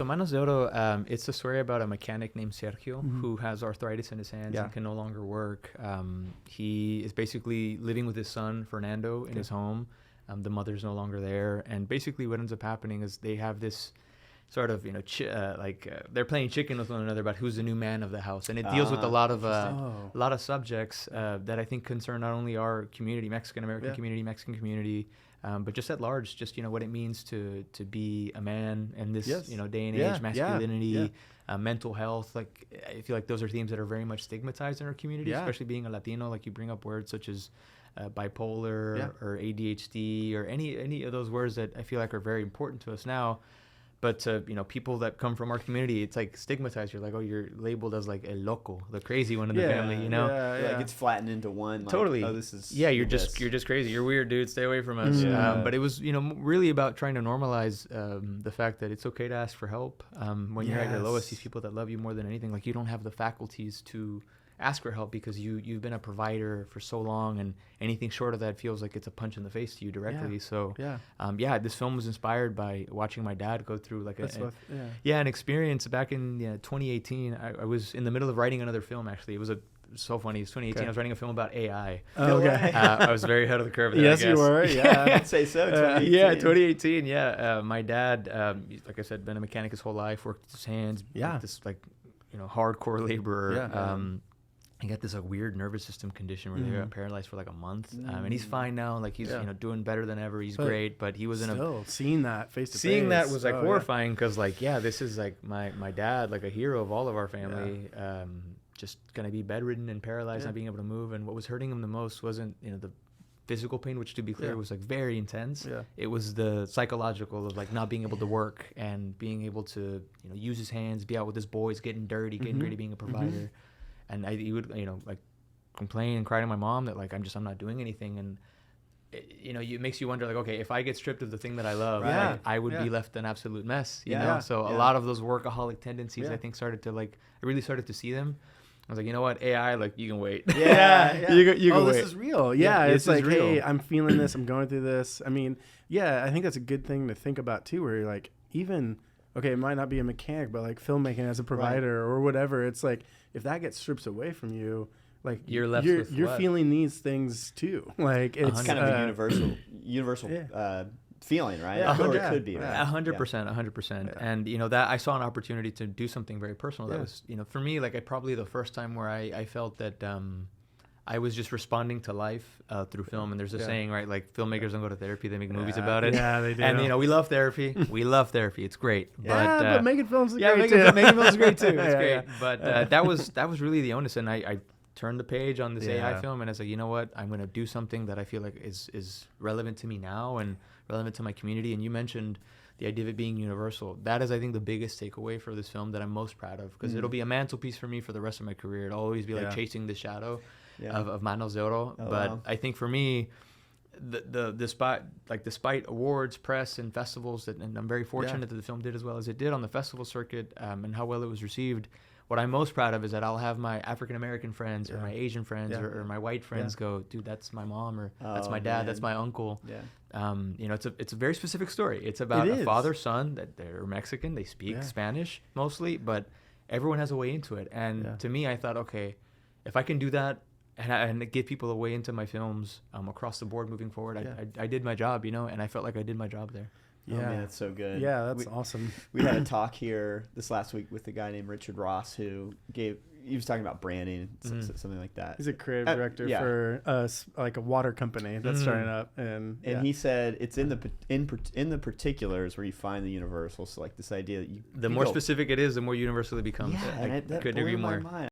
Manos de Oro, it's a story about a mechanic named Sergio who has arthritis in his hands and can no longer work. He is basically living with his son, Fernando, in his home. The mother's no longer there. And basically what ends up happening is they have this sort of, they're playing chicken with one another about who's the new man of the house. And it deals with a lot of subjects that I think concern not only our community, Mexican-American community, Mexican community, but just at large, just, what it means to be a man in this, day and age, masculinity, mental health. Like, I feel like those are themes that are very much stigmatized in our community, especially being a Latino. Like, you bring up words such as bipolar or ADHD or any of those words that I feel like are very important to us now. But to, people that come from our community, it's like stigmatized. You're like, oh, you're labeled as like el loco, the crazy one in the family, Like it's flattened into one. Like, totally. Oh, this is you're just crazy. You're weird, dude. Stay away from us. But it was, really about trying to normalize the fact that it's okay to ask for help when you're at your lowest. These people that love you more than anything, like you don't have the faculties to ask for help because you've been a provider for so long, and anything short of that feels like it's a punch in the face to you directly. This film was inspired by watching my dad go through like an experience back in 2018. I was in the middle of writing another film. Actually, it was so funny. It's 2018. I was writing a film about AI. I was very ahead of the curve. Yes, you were. Yeah, I'd say so. 2018. My dad, like I said, been a mechanic his whole life. Worked his hands. This hardcore laborer. He got this weird nervous system condition where they got paralyzed for like a month, and he's fine now. Like he's doing better than ever. He's great, but he was seeing that face to face. Seeing that was horrifying because this is like my dad, like a hero of all of our family, just gonna be bedridden and paralyzed, not being able to move. And what was hurting him the most wasn't the physical pain, which to be clear was like very intense. It was the psychological of like not being able to work and being able to use his hands, be out with his boys, getting dirty, getting gritty, being a provider. And he would, like complain and cry to my mom that like, I'm not doing anything. And, it makes you wonder like, okay, if I get stripped of the thing that I love, like, I would be left an absolute mess, you know? So a lot of those workaholic tendencies, I think I really started to see them. I was like, you know what, AI, like you can wait. You can wait. This is real. It's like, hey, I'm feeling this. I'm going through this. I mean, I think that's a good thing to think about too, where you're like, even, okay, it might not be a mechanic, but like filmmaking as a provider or whatever, it's like, if that gets stripped away from you, like you're left you're feeling these things too. Like it's kind of a universal feeling, right? 100, or it could be, right? 100%. And that I saw an opportunity to do something very personal. That was, for me, like probably the first time where I felt that I was just responding to life through film. And there's a saying, right? Like filmmakers don't go to therapy; they make movies about it. Yeah, they do. And we love therapy. We love therapy. It's great. But making films is great too. Making films is great too. It's great. But that was really the onus. And I turned the page on this AI film, and I was like, you know what? I'm going to do something that I feel like is relevant to me now and relevant to my community. And you mentioned the idea of it being universal. That is, I think, the biggest takeaway for this film that I'm most proud of, because it'll be a mantelpiece for me for the rest of my career. It'll always be like chasing the shadow of Manos de Oro. I think for me, despite awards, press, and festivals, and I'm very fortunate that the film did as well as it did on the festival circuit, and how well it was received. What I'm most proud of is that I'll have my African American friends or my Asian friends or my white friends go, dude, that's my mom, or that's my dad, that's my uncle. It's a very specific story. It's about a father son that they're Mexican, they speak Spanish mostly, but everyone has a way into it. And to me, I thought, okay, if I can do that and get people a way into my films across the board moving forward, I did my job, and I felt like I did my job there. Yeah, oh, man, that's so good. Yeah, that's awesome. We had a talk here this last week with a guy named Richard Ross he was talking about branding, something like that. He's a creative director for like a water company that's starting up, and he said it's in the particulars where you find the universal. So like this idea that the more specific it is, the more universal it becomes. Yeah, and that blew my mind.